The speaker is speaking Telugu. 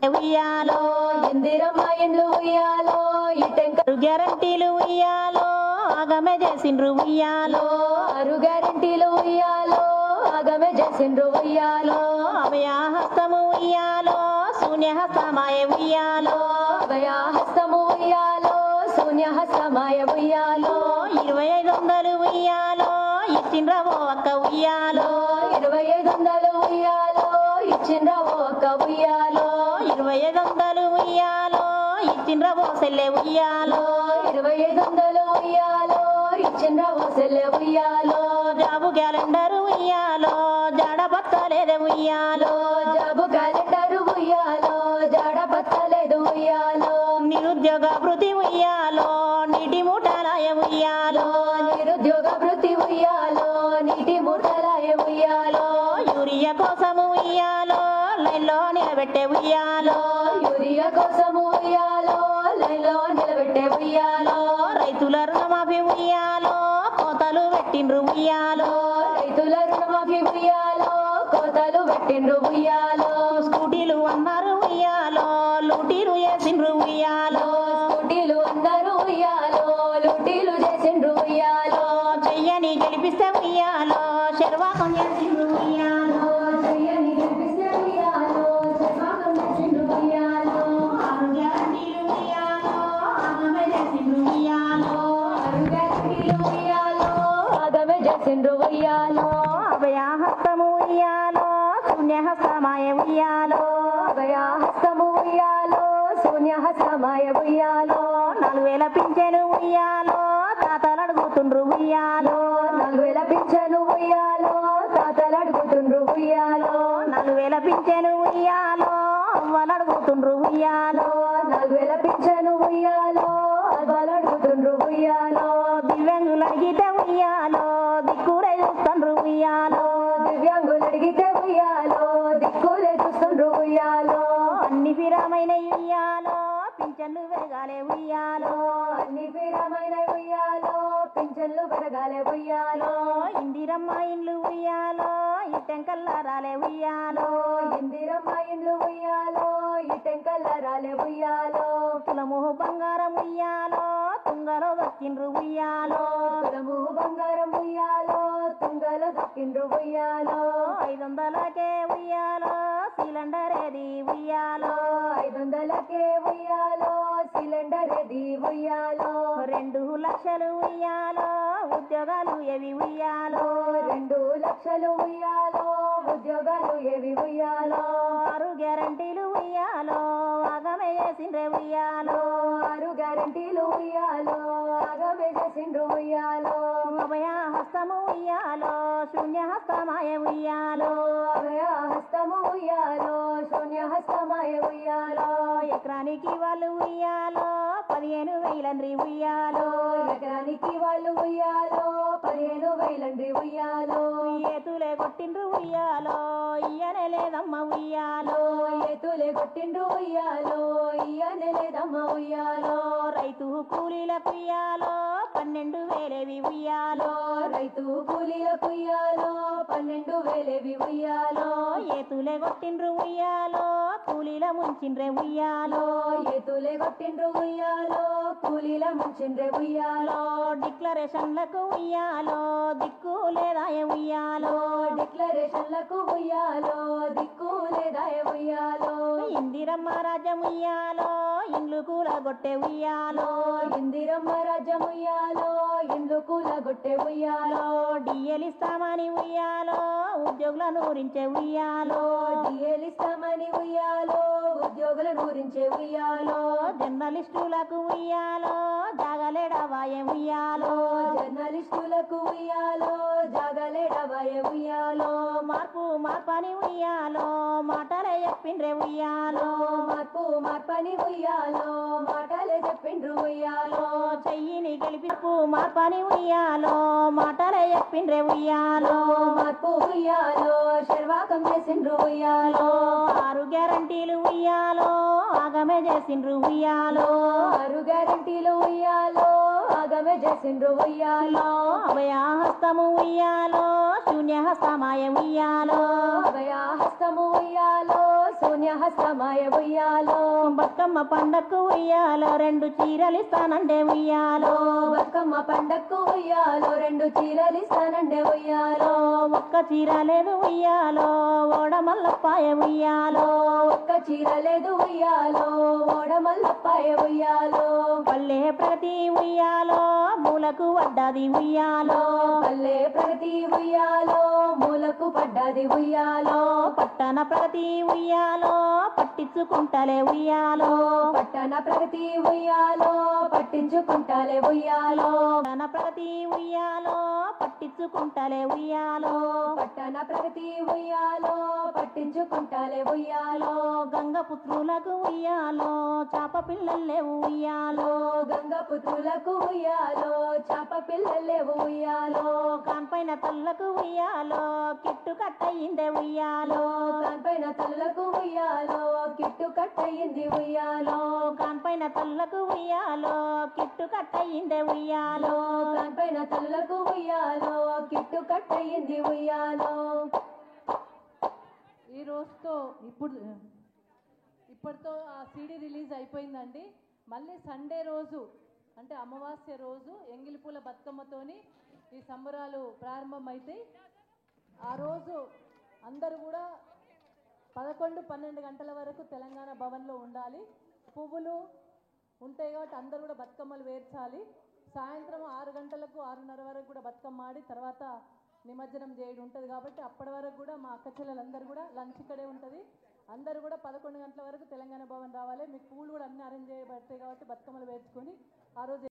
ఉయ్యాలో ఇందిరమ్మ ఇండ్లు ఉయ్యాలో ఇటెంకలు గ్యారంటీలు ఉయ్యాలో ఆగమే చేసిండ్రు ఉయ్యాలో ఆరు గ్యారెంటీలు ఉయ్యాలో ఆగమే చేసిండ్రు ఉయ్యాలో అభయహస్తము ఉయ్యాలో శూన్యహస్తమాయ ఉయ్యాలో అభయహస్తము ఉయ్యాలో శూన్యహస్తమాయ ఉయ్యాలో 2500 ఉయ్యాలో ఇచ్చిండ్రవో అక్క ఉయ్యాలో 2500 ఉయ్యాలో ఇచ్చిండ్రవో అక్క ఉయ్యాలో 2500 ఉయ్యాలో ఇచ్చిండ్రవో సెల్లె ఉయ్యాలో 2500 ఉయ్యాలో ఇచ్చిండ్రవో సెల్లె ఉయ్యాలో జాబు క్యాలెండర్ ఉయ్యాలో జాడ బత్తలేదే ఉయ్యాలో జాబు క్యాలెండర్ ఉయ్యాలో జాడ బత్తలేదు ఉయ్యాలో నిరుద్యోగ వృత్తి ఉయ్యాలో నీటి మూటలాయ ఉయ్యాలో నిరుద్యోగ వృత్తి ఉయ్యాలో నీటి మూటలాయ ఉయ్యాలో యూరియా కోసము ఉయ్యాలో లైన్లో నిలబెట్టే ఉయ్యాలో యూరియా కోసము ఉయ్యాలో లైన్లో నిలబెట్టే ఉయ్యాలో రైతుల రుణమాఫీ ఉయ్యాలో కోతలు పెట్టిండ్రు ఉయ్యాలో రైతుల రుణమాఫీ ఉయ్యాలో కోతలు పెట్టిండ్రు ఉయ్యాలో స్కూటీలు అన్నారు ఉయ్యాలో లూటీలు చేసిండ్రు ఉయ్యాలో స్కూటీలు అందరూ ఉయ్యాలో లూటీలు చేసిండ్రు ఉయ్యాలో చెయ్యని గెలిపిస్తే ఉయ్యాలో శర్వాకం చేసిండ్రు ఉయ్యాలో చెయ్యని గెలిపిస్తే ఉయ్యాలో శర్వాకం చేసిండ్రు ఉయ్యాలో ఆరు గ్యారంటీలు ఉయ్యాలో ఆగమే చేసిండ్రు ఉయ్యాలో ఆరు గ్యారెంటీలు ఉయ్యాలో ఆగమే చేసిండ్రు ఉయ్యాలో అభయహస్తము ఉయ్యాలో శూన్యహస్తమాయ ఉయ్యాలో అభయహస్తము ఉయ్యాలో శూన్యహస్తమాయ ఉయ్యాలో 4000 పింఛను ఉయ్యాలో తాతలు అడుగుతుండ్రు ఉయ్యాలో 4000 పింఛను ఉయ్యాలో తాతలు అడుగుతుండ్రు ఉయ్యాలో 4000 పింఛను ఉయ్యాలో అవ్వలు అడుగుతుండ్రు ఉయ్యాలో 4000 పింఛను ఉయ్యాలో అవ్వలు అడుగుతుండ్రు ఉయ్యాలో దివ్యాంగులు అడిగితే ఉయ్యాలో దిక్కులే చూస్తుండ్రు ఉయ్యాలో దివ్యాంగులు అడిగితే ఉయ్యాలో దిక్కులే చూస్తుండ్రు ఉయ్యాలో అన్ని ఫిరామైన ఉయ్యాలో పింఛన్లు పెరగాలే ఉయ్యాలో అన్ని పీరమైన ఉయ్యాలో పింఛన్లు పెరగాలే ఉయ్యాలో ఇందిరమ్మ ఇండ్లు ఉయ్యాలో ఇట్టెంకల్లా రాలే ఉయ్యాలో ఇందిరమ్మ ఇండ్లు ఉయ్యాలో ఇటెంకల్లా రాలే ఉయ్యాలో కులము బంగారం ఉయ్యాలో తుంగలో దక్కిండ్రు ఉయ్యాలో కులము బంగారం ఉయ్యాలో తుంగలో దక్కిండ్రు ఉయ్యాలో 500కే ఉయ్యాలో సిలిండర్ ఏది ఉయ్యాలో 500కే ఉయ్యాలో సిలిండర్ ఎది ఉయ్యాలో 2 లక్షలు ఉయ్యాలో ఉద్యోగాలు ఏవి ఉయ్యాలో 2 లక్షలు ఉయ్యాలో ఉద్యోగాలు ఏవి ఉయ్యాలో 6 గ్యారంటీలు ఉయ్యాలో ఆగమే చేసిండ్రే ఉయ్యాలో 6 గ్యారెంటీలు ఉయ్యాలో ఆగమే చేసిండ్రు ఉయ్యాలో అభయహస్తము ఉయ్యాలో శూన్యహస్తమాయ ఉయ్యాలో అభయహస్తము ఉయ్యాలో శూన్యహస్తమాయ ఉయ్యాలో ఎకరానికి వాళ్ళు ఉయ్యాలో 15,000 ఉయ్యాలో ఎకరానికి వాళ్ళు ఉయ్యాలో 15,000 ఉయ్యాలో ఏతులే కొట్టిండ్రు ఉయ్యాలో ఇయ్యనే లేదమ్మ ఉయ్యాలో ఎతులే కొట్టిండ్రు ఉయ్యాలో ఇయ్యనే లేదమ్మ ఉయ్యాలో రైతు కూలీలకు ఉయ్యాలో 12,000 ఉయ్యాలో రైతు కూలీలకు ఉయ్యాలో 12,000 ఉయ్యాలో ఏతులే కొట్టిండ్రు ఉయ్యాలో కూలీల ముంచిండ్రే ఉయ్యాలో ఎతులే కొట్టిండ్రు ఉయ్యాలో కూలీల ముంచిండ్రే ఉయ్యాలో డిక్లరేషన్లకు ఉయ్యాలో దిక్కు లేదాయ ఉయ్యాలో డిక్లరేషన్లకు ఉయ్యాలో దిక్కు లేదాయ ఉయ్యాలో ఇందిరమ్మ రాజ్యం ఉయ్యాలో ఇండ్లు కూలగొట్టే ఉయ్యాలో ఇందిరమ్మ రాజ్యం ఉయ్యాలో ఇండ్లు కూలగొట్టే ఉయ్యాలో డిఎల్ ఇస్తామని ఉయ్యాలో ఉద్యోగుల నూరించే ఉయ్యాలో డిఎలిస్తామని ఉయ్యాలో ఉద్యోగుల నూరించే ఉయ్యాలో జర్నలిస్టులకు ఉయ్యాలో జాగలేడవాయ ఉయ్యాలో జర్నలిస్టులకు ఉయ్యాలో జాగలేడవాయ ఉయ్యాలో మార్పని ఉయ్యాలో మాటలే చెప్పిండ్రే ఉయ్యాలో మార్పు మార్పని ఉయ్యాలో మాటలే చెప్పిండ్రు ఉయ్యాలో చెయ్యిని గెలిపి మార్పని ఉయ్యాలో మాటలే చెప్పిండ్రే ఉయ్యాలో మార్పు ఉయ్యాలో శర్వాకం చేసిండ్రు ఉయ్యాలో 6 గ్యారంటీలు ఉయ్యాలో ఆగమే చేసిండ్రు ఉయ్యాలో 6 గ్యారెంటీలు ఉయ్యాలో ఆగమే చేసిండ్రు ఉయ్యాలో అభయహస్తము ఉయ్యాలో శూన్యహస్తమాయ ఉయ్యాలో అభయహస్తము ఉయ్యాలో పుణ్యహస్తమాయ ఉయ్యాలో బతుకమ్మ పండక్కు ఉయ్యాలో 2 చీరలిస్తానండే ఉయ్యాలో బతుకమ్మ పండక్కు ఉయ్యాలో 2 చీరలిస్తానండే ఉయ్యాలో ఒక్క చీర లేదు ఉయ్యాలో ఓడమల్లపాయ ఉయ్యాలో ఒక్క చీర లేదు ఉయ్యాలో ఓడమల్లపాయ ఉయ్యాలో పల్లె ప్రగతి ఉయ్యాలో మూలకు వడ్డది ఉయ్యాలో పల్లె ప్రగతి ఉయ్యాలో మూలకు పడ్డది ఉయ్యాలో పట్టణ ప్రగతి ఉయ్యాలో పట్టించుకుంటలే ఉయ్యాలో పట్టణ ప్రగతి ఉయ్యాలో పట్టించుకుంటాలే ఉయ్యాలో పట్టణ ప్రగతి ఉయ్యాలో పట్టించుకుంటలే ఉయ్యాలో పట్టణ ప్రగతి ఉయ్యాలో పట్టించుకుంటాలే ఉయ్యాలో గంగపుత్రులకు ఉయ్యాలో చాప పిల్లలేవు ఉయ్యాలో గంగపుత్రులకు ఉయ్యాలో చాప పిల్లలేవు ఉయ్యాలో కాన్పైన తల్లకు ఉయ్యాలో కిట్టు కట్టయిందే ఉయ్యాలో కాన్పైన తల్లకు ఉయ్యాలో కిట్టు కట్టయింది ఉయ్యాలో కాన్పైన తల్లకు ఉయ్యాలో కిట్టు కట్టయిందే ఉయ్యాలో కాన్పైన తల్లకు ఉయ్యాలో కిట్టు కట్టయింది ఉయ్యాలో ఈ రోజుతో ఇప్పటితో ఆ సీడీ రిలీజ్ అయిపోయిందండి. మళ్ళీ సండే రోజు అంటే అమావాస్య రోజు ఎంగిలిపూల బతుకమ్మతోని ఈ సంబరాలు ప్రారంభమవుతాయి. ఆ రోజు అందరూ కూడా 11-12 గంటల వరకు తెలంగాణ భవన్లో ఉండాలి. పువ్వులు ఉంటాయి కాబట్టి అందరూ కూడా బతుకమ్మలు వేర్చాలి. సాయంత్రం 6 గంటలకు 6:30 వరకు కూడా బతుకమ్మ ఆడి తర్వాత నిమజ్జనం చేయడం ఉంటుంది కాబట్టి అప్పటి వరకు కూడా మా అక్క చెల్లెలందరూ కూడా లంచ్ ఇక్కడే ఉంటుంది. అందరూ కూడా 11 గంటల వరకు తెలంగాణ భవన్ రావాలి. మీకు పూలు కూడా అన్ని అరేంజ్ చేయబడతాయి కాబట్టి బతుకమ్మలు వేర్చుకొని ఆ రోజు